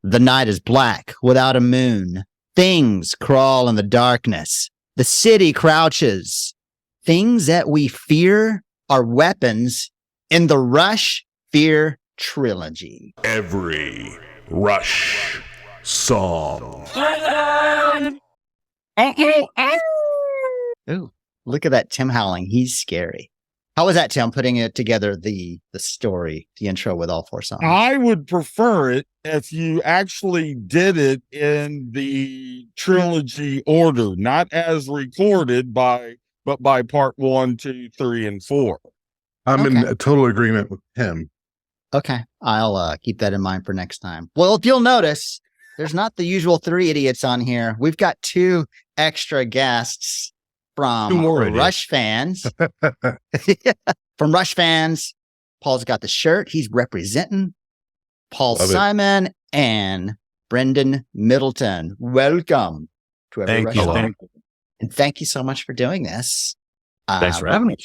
The night is black without a moon. Things crawl in the darkness. The city crouches. Things that we fear are weapons in the Rush Fear Trilogy. Every Rush song. Ooh, look at that Tim howling. He's scary. How was that, Tim, putting it together, the story, the intro with all 4 songs? I would prefer it if you actually did it in the trilogy order, not as recorded but by part 1, 2, 3, and 4. I'm in a total agreement with him. Okay. I'll keep that in mind for next time. Well, if you'll notice, there's not the usual 3 idiots on here. We've got 2 extra guests from Rush Fans. From Rush Fans. Paul's got the shirt. He's representing Paul Simon and Brendan Middleton. Welcome to every Rush Song. And thank you so much for doing this. Thanks for having me.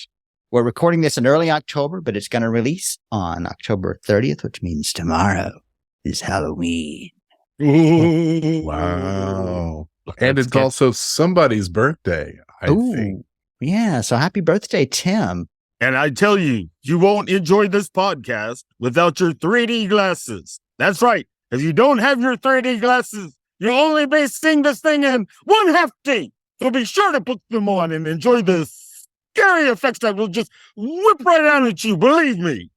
We're recording this in early October, but it's going to release on October 30th, which means tomorrow is Halloween. Wow. And it's also somebody's birthday, I think. Yeah. So happy birthday, Tim. And I tell you, you won't enjoy this podcast without your 3D glasses. That's right. If you don't have your 3D glasses, you'll only be seeing this thing in 1/2D. So be sure to put them on and enjoy the scary effects that will just whip right out at you. Believe me.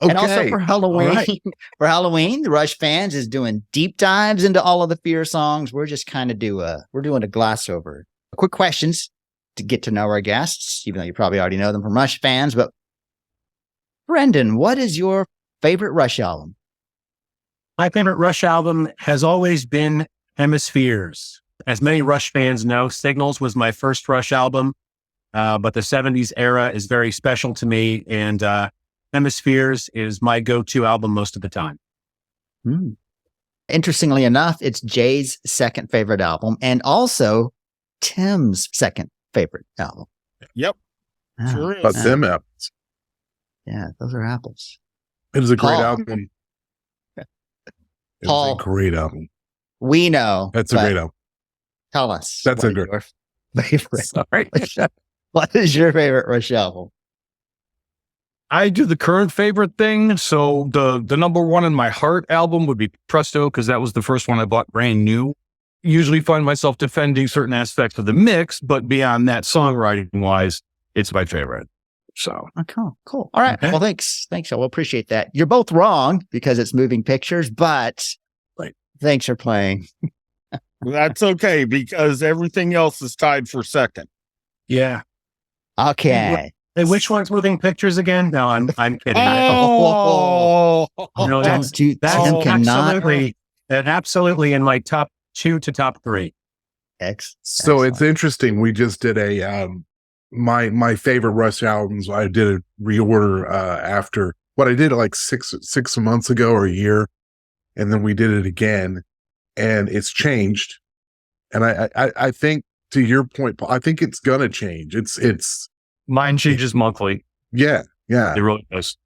Okay. And also for Halloween, the Rush Fans is doing deep dives into all of the Fear songs. We're just kind of we're doing a glass over. Quick questions to get to know our guests, even though you probably already know them from Rush Fans. But Brendan, what is your favorite Rush album? My favorite Rush album has always been Hemispheres. As many Rush fans know, Signals was my first Rush album, but the 70s era is very special to me, and Hemispheres is my go-to album most of the time. Interestingly enough, it's Jay's second favorite album and also Tim's second favorite album. Yep. Sure is. But them apples. Yeah, those are apples. It was a great album. It Paul, was a great album. We know. That's a great album. Tell us. That's a great favorite. Sorry. What is your favorite Rush album? I do the current favorite thing. So the number one in my heart album would be Presto, because that was the first one I bought brand new. Usually find myself defending certain aspects of the mix, but beyond that, songwriting wise, it's my favorite. So cool. All right. Okay. Well, thanks. I will appreciate that. You're both wrong because it's Moving Pictures, but thanks for playing. That's okay because everything else is tied for second. Yeah. Okay. Hey, which one's Moving Pictures again? No, I'm kidding. Oh, no, that's absolutely in my top 2 to top 3. So it's interesting. We just did a my favorite Rush albums. I did a reorder after what I did like six months ago or a year, and then we did it again, and it's changed. And I think to your point, Paul, I think it's gonna change. It's mine changes monthly. Yeah. It really does.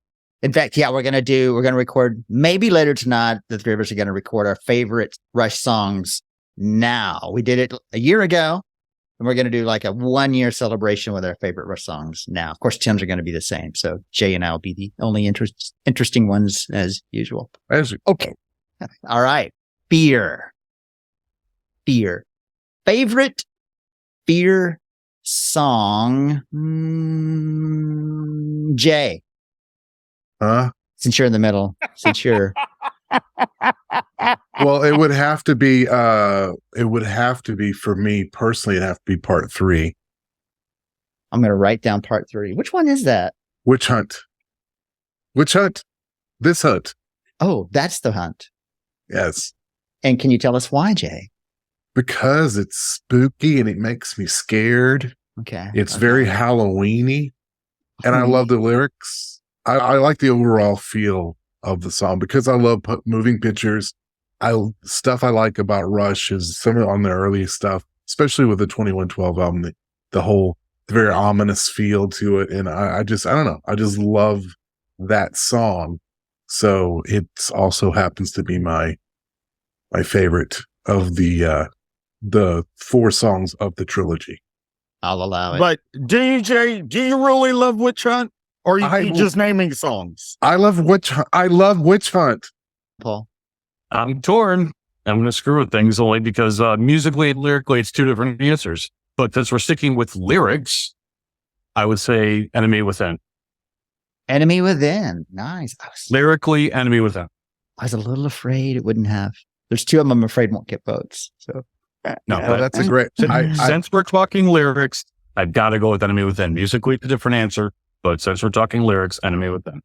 In fact, we're going to record maybe later tonight. The 3 of us are going to record our favorite Rush songs now. We did it a year ago, and we're going to do like a 1-year celebration with our favorite Rush songs now. Of course, Tim's are going to be the same. So Jay and I will be the only interesting ones as usual. Okay. All right. Fear. Favorite Fear song. Jay. Huh? Since you're in the middle. Well, it would have to be for me personally, it'd have to be part 3. I'm going to write down part 3. Which one is that? Which hunt? This hunt. Oh, that's the hunt. Yes. And can you tell us why, Jay? Because it's spooky and it makes me scared. Okay. It's very Halloween-y. And I love the lyrics. I like the overall feel of the song because I love Moving Pictures. Stuff I like about Rush is some of on the early stuff, especially with the 2112 album, the very ominous feel to it. And I don't know. I just love that song. So it also happens to be my favorite of the 4 songs of the trilogy. I'll allow it. But DJ, do you really love Witch Hunt? Or are you just naming songs? I love Witch Hunt. Paul. I'm torn. I'm going to screw with things only because musically and lyrically, it's 2 different answers. But since we're sticking with lyrics, I would say Enemy Within. Enemy Within. Nice. Lyrically, Enemy Within. I was a little afraid it wouldn't have. There's 2 of them I'm afraid won't get votes. So No, that's a great. Since we're talking lyrics, I've got to go with Enemy Within. Musically, it's a different answer. But since we're talking lyrics, Enemy Within.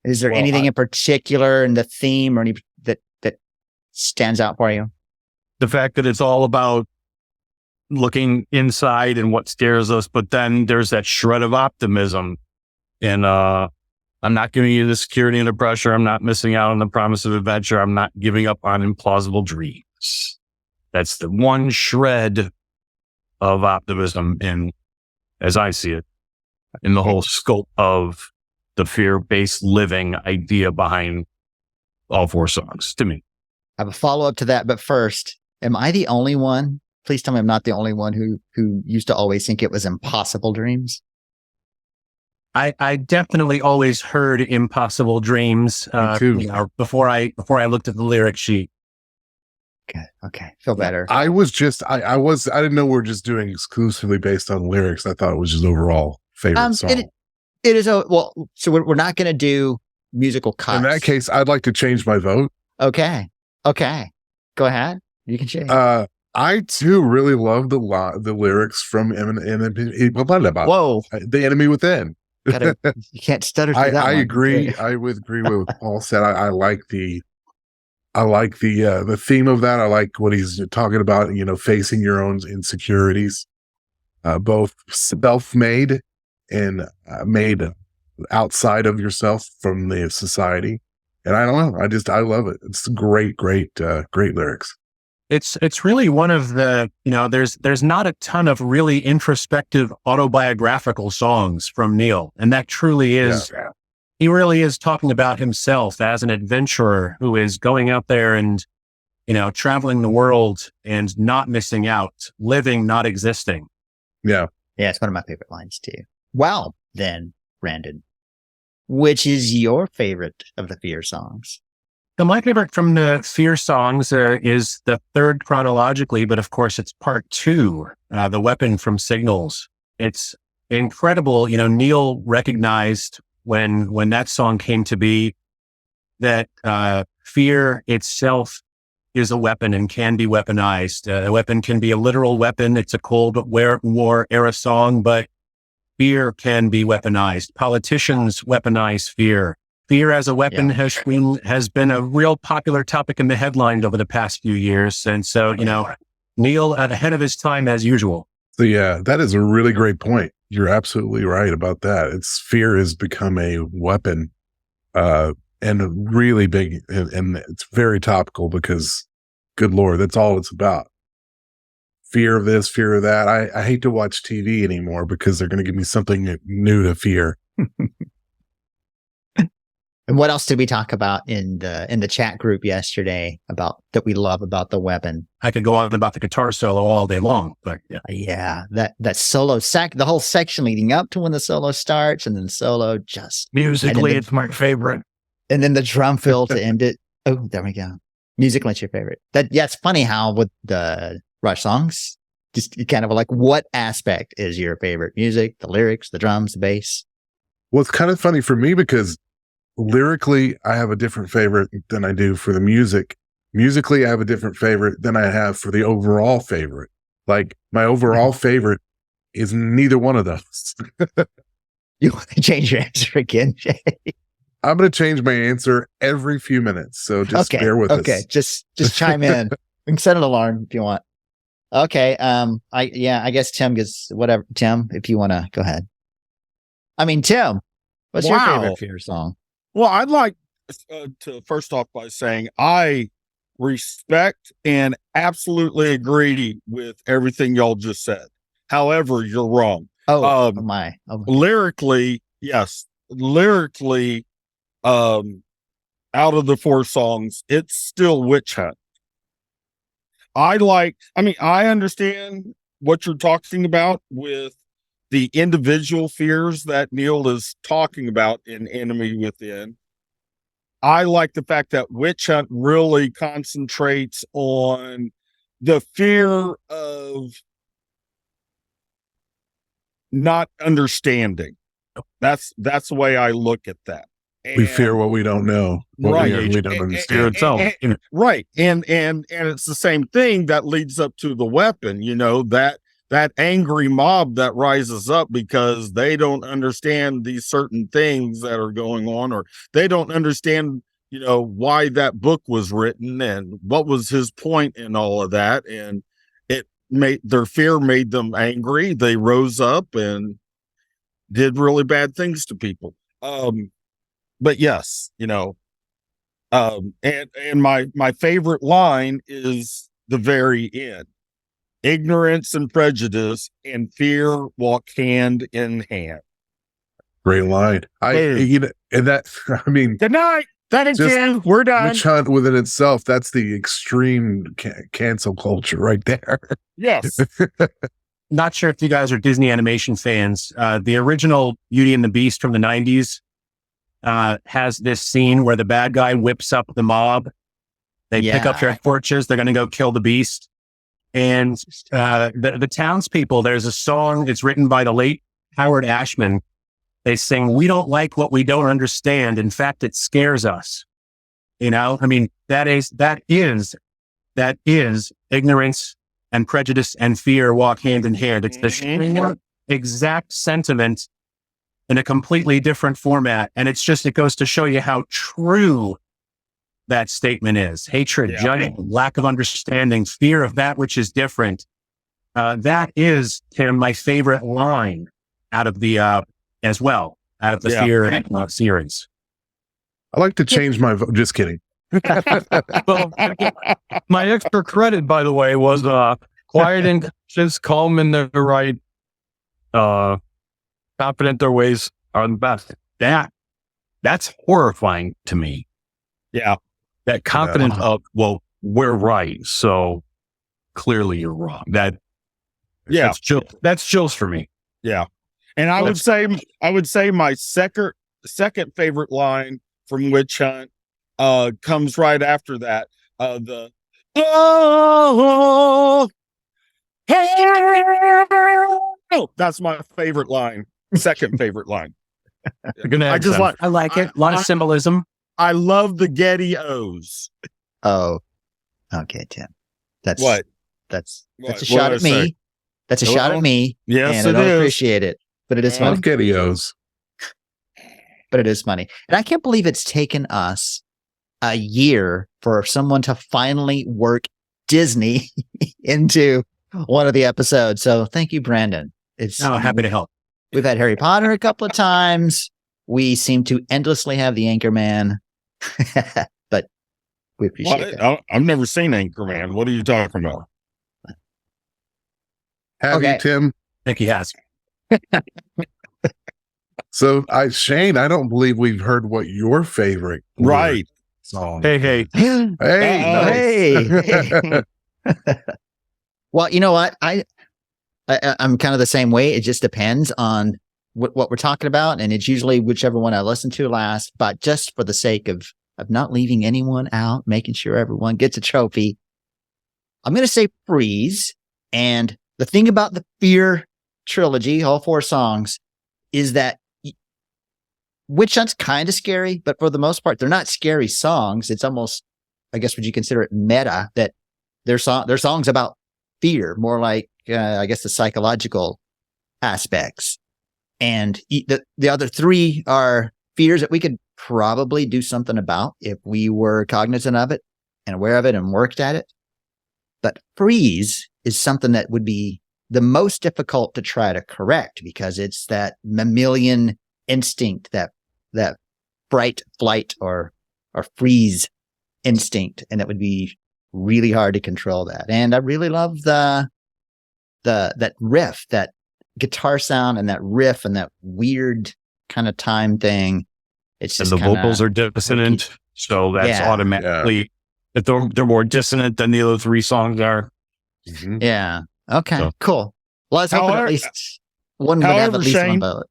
is there anything in particular in the theme or any that stands out for you? The fact that it's all about looking inside and what scares us, but then there's that shred of optimism. And I'm not giving you the security and the pressure. I'm not missing out on the promise of adventure. I'm not giving up on implausible dreams. That's the one shred of optimism in, as I see it, in the whole scope of the fear-based living idea behind all 4 songs to me. I have a follow-up to that, but first, am I the only one? Please tell me I'm not the only one who used to always think it was impossible dreams. I definitely always heard Impossible Dreams before I looked at the lyric sheet. Okay. Feel better. I didn't know we're just doing exclusively based on lyrics. I thought it was just overall favorite song. It is so we're not going to do musical cuts. In that case, I'd like to change my vote. Okay. Go ahead. You can change. I too really love the lyrics from Whoa. The Enemy Within. You can't stutter through that. I agree. I would agree with what Paul said. I like the theme of that. I like what he's talking about, facing your own insecurities, both self-made and made outside of yourself from the society. And I don't know. I love it. It's great lyrics. It's really one of the, there's not a ton of really introspective autobiographical songs from Neil. And that truly is, he really is talking about himself as an adventurer who is going out there and, traveling the world and not missing out, living, not existing. Yeah. Yeah. It's one of my favorite lines too. Well, then, Brandon, which is your favorite of the Fear songs? So my favorite from the Fear songs is the 3rd chronologically, but of course it's part 2, The Weapon from Signals. It's incredible. Neil recognized when that song came to be that fear itself is a weapon and can be weaponized. A weapon can be a literal weapon. It's a Cold War era song, but fear can be weaponized. Politicians weaponize fear. Fear as a weapon has been a real popular topic in the headlines over the past few years. And so, Neil ahead of his time as usual. So yeah, that is a really great point. You're absolutely right about that. Fear has become a weapon, and really big, and it's very topical because, good Lord, that's all it's about. Fear of this, fear of that. I hate to watch TV anymore because they're going to give me something new to fear. And what else did we talk about in the chat group yesterday about that we love about the weapon? I could go on about the guitar solo all day long, but yeah, that solo the whole section leading up to when the solo starts, and then the solo just musically, it's my favorite. And then the drum fill to end it. Oh, there we go. Musically, it's your favorite. It's funny how with the Rush songs, just kind of like what aspect is your favorite? Music, the lyrics, the drums, the bass. Well, it's kind of funny for me because lyrically, I have a different favorite than I do for the music. Musically, I have a different favorite than I have for the overall favorite. Like my overall favorite is neither one of those. You want to change your answer again, Jay? I'm going to change my answer every few minutes. So just bear with us. Okay. Just chime in. We can set an alarm if you want. Okay. I guess Tim gets whatever. Tim, if you want to go ahead. I mean, Tim, what's your favorite Fear song? Well, I'd like to first off by saying I respect and absolutely agree with everything y'all just said. However, you're wrong. Lyrically, yes. Lyrically, out of the 4 songs, it's still Witch Hunt. I understand what you're talking about with the individual fears that Neil is talking about in Enemy Within. I like the fact that Witch Hunt really concentrates on the fear of not understanding. That's the way I look at that. We fear what we don't know. Right. We don't understand. Right. And it's the same thing that leads up to the weapon, that angry mob that rises up because they don't understand these certain things that are going on, or they don't understand, why that book was written and what was his point in all of that. And their fear made them angry. They rose up and did really bad things to people. But yes, and my favorite line is the very end. Ignorance and prejudice and fear walk hand in hand. Great line. Good night. Thank you. We're done. Witch Hunt within itself, that's the extreme cancel culture right there. Yes. Not sure if you guys are Disney animation fans. The original Beauty and the Beast from the 90s has this scene where the bad guy whips up the mob. They pick up their torches. They're going to go kill the beast. And the townspeople, there's a song, it's written by the late Howard Ashman. They sing, "We don't like what we don't understand. In fact, it scares us." That is ignorance and prejudice and fear walk hand in hand. It's the exact sentiment in a completely different format. And it goes to show you how true that statement is. Hatred, judgment, lack of understanding, fear of that which is different. That is, Tim, my favorite line out of the Fear series. I like to change my vote. Just kidding. Well, my extra credit, by the way, was quiet and just calm in their right, confident their ways are the best. That's horrifying to me. Yeah. That confidence of, well, we're right, so clearly you're wrong. That's chills for me. Yeah. And I would say my second favorite line from Witch Hunt comes right after that. That's my favorite line. Second favorite line. I like it. A lot of symbolism. I love the Getty O's. Oh, okay, Tim. That's what? That's a shot at me. Say? That's a shot at me. Yes, and I don't appreciate it, but it is funny. Getty O's. But it is funny, and I can't believe it's taken us a year for someone to finally work Disney into one of the episodes. So thank you, Brandon. Happy to help. We've had Harry Potter a couple of times. We seem to endlessly have the Anchorman, but we appreciate it. I've never seen Anchorman. What are you talking about? Have you, Tim? I think he has. So, Shane, I don't believe we've heard what your favorite song. Hey. Well, you know what? I'm kind of the same way. It just depends on what we're talking about, and it's usually whichever one I listen to last. But just for the sake of not leaving anyone out, making sure everyone gets a trophy, I'm going to say Freeze. And the thing about the Fear trilogy, all 4 songs, is that Witch Hunt's kind of scary, but for the most part, they're not scary songs. It's almost, I guess, would you consider it meta, that they're songs about fear, more like, I guess, the psychological aspects. And the other 3 are fears that we could probably do something about if we were cognizant of it and aware of it and worked at it. But Freeze is something that would be the most difficult to try to correct, because it's that mammalian instinct, that fright, flight, or freeze instinct, and it would be really hard to control that. And I really love that riff, that guitar sound, and that riff, and that weird kind of time thing. It's just and the vocals are dissonant. So that's Yeah. automatically that they're more dissonant than the other three songs are. Mhm. Yeah. Okay. So- Cool. Well, I was hoping However- at least one would have however, at least Shane, one vote.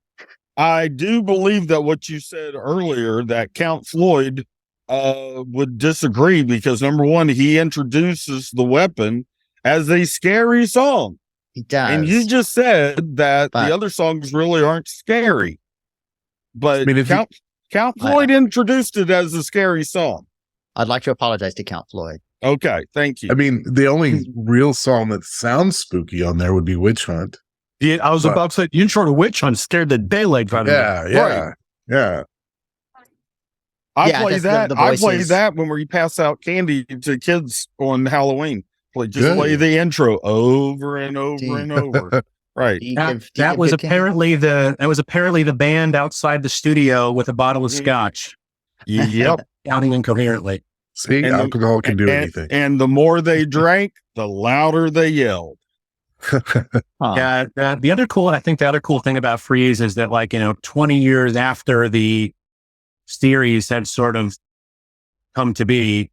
I do believe that what you said earlier, that Count Floyd would disagree, because number one, he introduces the weapon as a scary song. He does. And you just said that But- the other songs really aren't scary. But I mean, if you- Count Floyd introduced it as a scary song. I'd like to apologize to Count Floyd. Okay, thank you. I mean, the only real song that sounds spooky on there would be Witch Hunt. Yeah, I was But- about to say, the intro to Witch Hunt scared the daylight out of me. Yeah. I Yeah, play just that. the I play voices. that when we pass out candy to kids on Halloween. Just Good. play the intro over and over and over. Right. That was apparently the band outside the studio with a bottle of scotch, Yep. shouting incoherently. See, And the- alcohol can do anything. And the more they drank, the louder they yelled. Yeah. The other cool thing about Freeze is that, like, 20 years after the series had sort of come to be,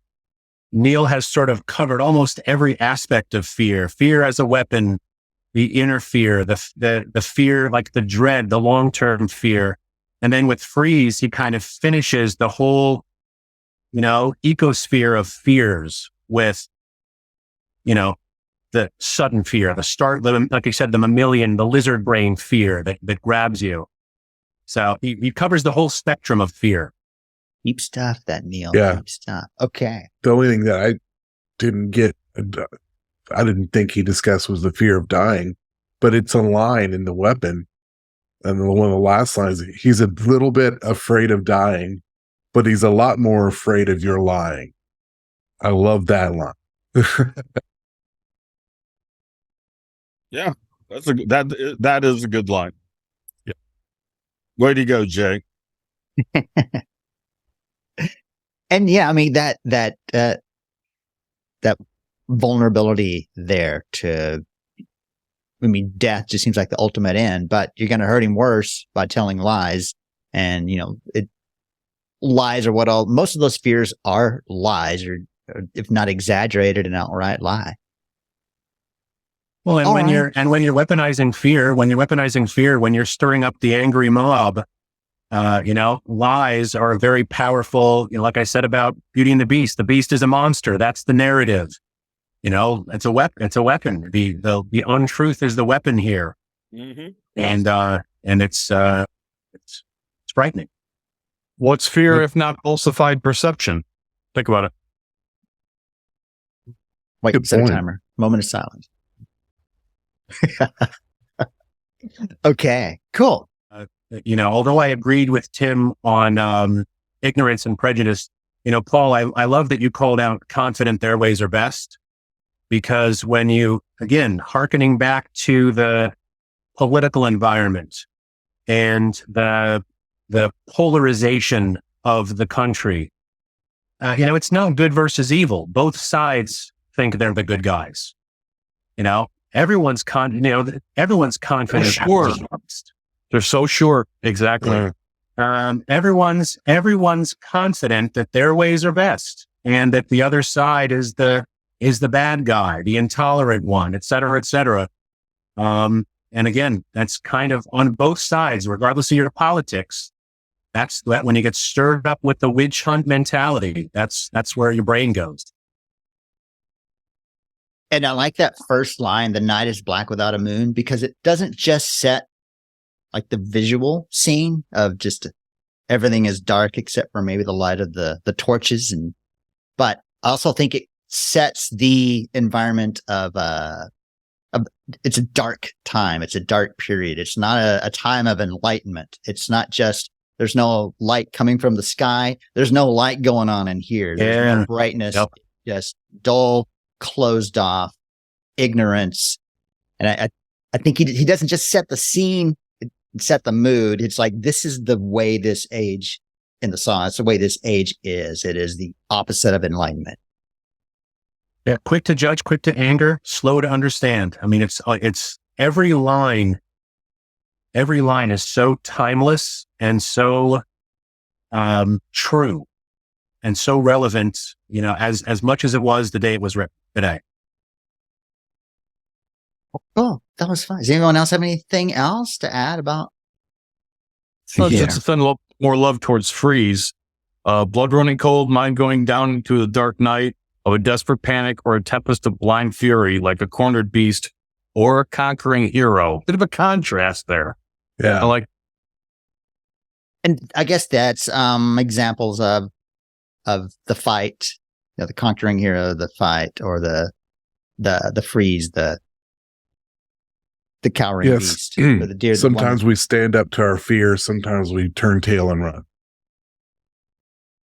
Neil has sort of covered almost every aspect of fear as a weapon, the inner fear, the fear, like the dread, the long-term fear. And then with Freeze, he kind of finishes the whole, ecosphere of fears with, the sudden fear, like I said, the mammalian, the lizard brain fear that grabs you. So he covers the whole spectrum of fear. Deep stuff, that Neil. Yeah. Deep stuff. Okay. The only thing that I didn't think he discussed was the fear of dying, but it's a line in the weapon. And one of the last lines, he's a little bit afraid of dying, but he's a lot more afraid of your lying. I love that line. Yeah. That is a good line. Yeah. Way to go, Jay. And yeah, I mean that vulnerability there to, death just seems like the ultimate end, but you're going to hurt him worse by telling lies. And, lies are most of those fears are lies, or if not exaggerated, an outright lie. Well, and All when right. when you're weaponizing fear, when you're stirring up the angry mob, lies are very powerful. Like I said about Beauty and the Beast is a monster. That's the narrative. It's a weapon. It's a weapon. The untruth is the weapon here, and it's frightening. What's fear if not falsified perception? Think about it. Wait, Good set a point. timer. Moment of silence. Okay, cool. Although I agreed with Tim on ignorance and prejudice, Paul, I love that you called out confident their ways are best, because when you, again, hearkening back to the political environment and the polarization of the country, it's not good versus evil. Both sides think they're the good guys. Everyone's confident. Sure. They're so sure. Exactly. Everyone's confident that their ways are best, and that the other side is the bad guy, the intolerant one, et cetera, et cetera. And again, that's kind of on both sides, regardless of your politics. That's when you get stirred up with the witch hunt mentality. That's where your brain goes. And I like that first line, "The night is black without a moon," because it doesn't just set like the visual scene of just everything is dark except for maybe the light of the torches, but I also think it sets the environment of it's a dark time. It's a dark period. It's not a time of enlightenment. It's not just, there's no light coming from the sky. There's no light going on in here. There's no brightness. Yep. Just dull, closed off ignorance. And I think he doesn't just set the scene, set the mood. It's like, this is the way this age in the song. It's the way this age is. It is the opposite of enlightenment. Yeah, quick to judge, quick to anger, slow to understand. I mean, it's every line is so timeless and so true. and so relevant, as much as it was the day it was written today. Cool. That was fun. Does anyone else have anything else to add about? So just a little more love towards Freeze. Blood running cold, mind going down into the dark night of a desperate panic or a tempest of blind fury, like a cornered beast or a conquering hero. Bit of a contrast there. Yeah. And I guess that's examples of the fight, the conquering hero, the fight, or the freeze, the cowering beast, or the deer. Sometimes we stand up to our fear. Sometimes we turn tail and run.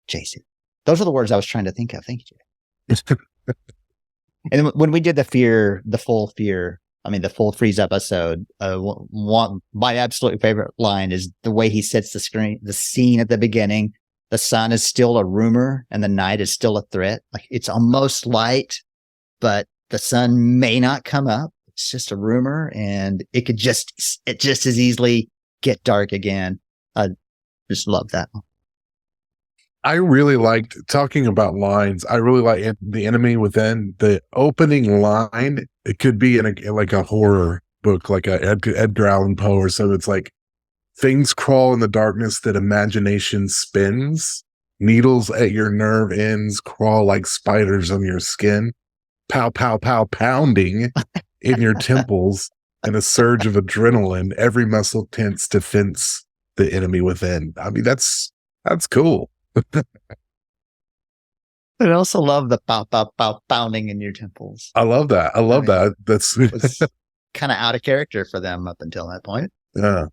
Jason, those are the words I was trying to think of. Thank you. And then when we did the full freeze episode, my absolute favorite line is the way he sets the scene at the beginning. The sun is still a rumor and the night is still a threat. Like, it's almost light, but the sun may not come up. It's just a rumor, and it just as easily get dark again. I just love that one. I really liked, talking about lines, I really like The Enemy Within. The opening line, it could be in a horror book, like a Edgar Allan Poe or something. It's like, things crawl in the darkness that imagination spins. Needles at your nerve ends crawl like spiders on your skin. Pow, pow, pow, pounding in your temples, and a surge of adrenaline. Every muscle tense to fence the enemy within. I mean, that's cool. I also love the pow, pow, pow, pounding in your temples. I love that. That. That's kind of out of character for them up until that point. Yeah.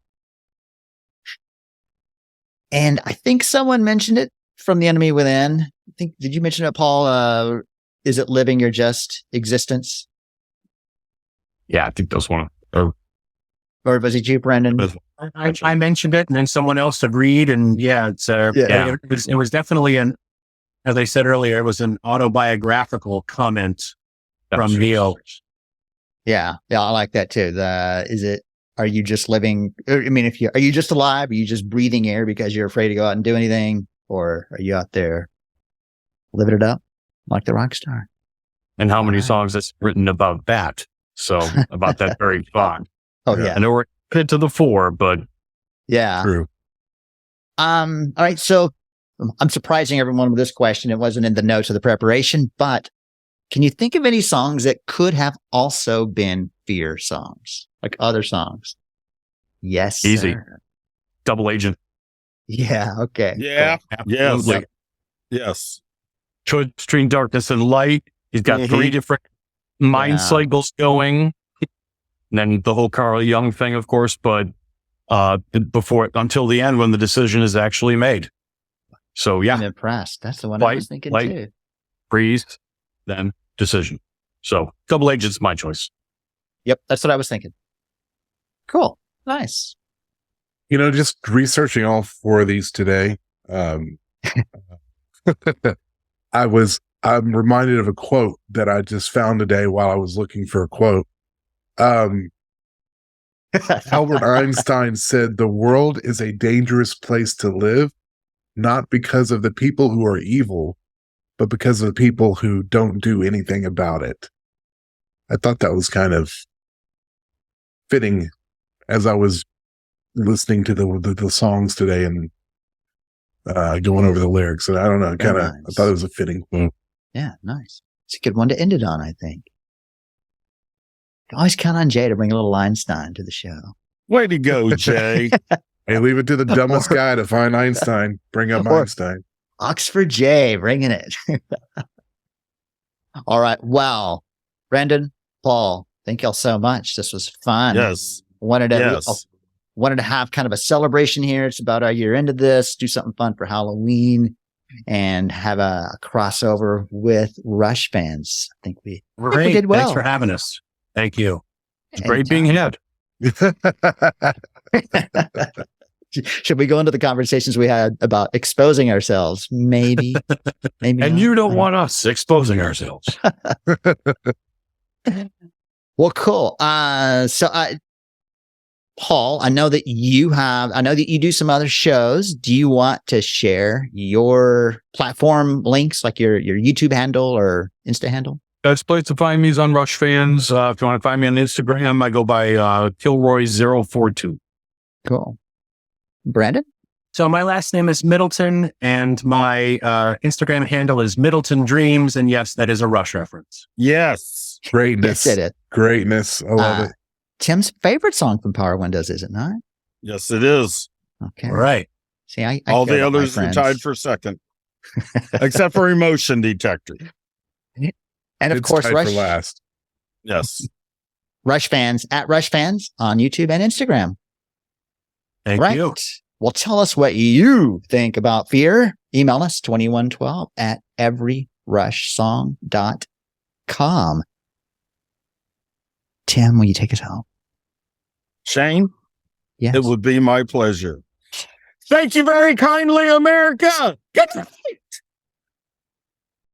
And I think someone mentioned it from The Enemy Within. Did you mention it, Paul? Is it living your just existence? Yeah, I think those one. Or was it you, Brendan? I mentioned it, and then someone else agreed, and it was definitely as I said earlier, it was an autobiographical comment from Neil. Yeah, I like that too. Are you just living? I mean, are you just alive? Are you just breathing air because you're afraid to go out and do anything, or are you out there living it up like the rock star? And how many songs it's written about that? So about that very thought. Oh yeah, I know we're headed to the 4, but yeah, true. All right, so I'm surprising everyone with this question. It wasn't in the notes of the preparation, but can you think of any songs that could have also been fear songs, like other songs? Yes, easy. Sir. Double Agent. Yeah. Okay. Yeah. Cool. Yes. Yes. Choice between darkness and light. He's got 3 different mind cycles going. And then the whole Carl Jung thing, of course, but until the end when the decision is actually made. So yeah. I'm impressed. That's the one I was thinking too. Freeze, then decision. So Double Agent's my choice. Yep, that's what I was thinking. Cool. Nice. Just researching all 4 of these today. I'm reminded of a quote that I just found today while I was looking for a quote. Albert Einstein said, "The world is a dangerous place to live, not because of the people who are evil, but because of the people who don't do anything about it." I thought that was kind of fitting as I was listening to the songs today and going over the lyrics. And I don't know, I thought it was a fitting quote. Yeah, nice. It's a good one to end it on, I think. Always count on Jay to bring a little Einstein to the show. Way to go, Jay. Hey, leave it to the dumbest guy to find Einstein. Bring up Einstein. Oxford Jay, bringing it. All right. Wow. Brendan, Paul, thank y'all so much. This was fun. Yes. Wanted to have kind of a celebration here. It's about our year into this. Do something fun for Halloween and have a crossover with Rush fans. I think we did well. Thanks for having us. Thank you. It's great being had. Should we go into the conversations we had about exposing ourselves? Maybe. Maybe. And you don't want us exposing ourselves. Well, cool. So Paul, I know that you do some other shows. Do you want to share your platform links, like your YouTube handle or Insta handle? Best place to find me is on RushFans. If you want to find me on Instagram, I go by Kilroy042. Cool. Brandon? So my last name is Middleton, and my Instagram handle is Middleton Dreams. And yes, that is a Rush reference. Yes. Greatness. Yes, it is. Greatness. I love it. Tim's favorite song from Power Windows, is it not? Yes, it is. Okay. All right. See, I All care the about my others are friends. tied for second, except for Emotion Detector. And of It's course, tied Rush, for last. Yes. Rush Fans at Rush Fans on YouTube and Instagram. Thank Right. you. Well, tell us what you think about Fear. Email us 2112@everyrushsong.com. Tim, will you take us home? Shane, Yes. it would be my pleasure. Thank you very kindly, America. Good night.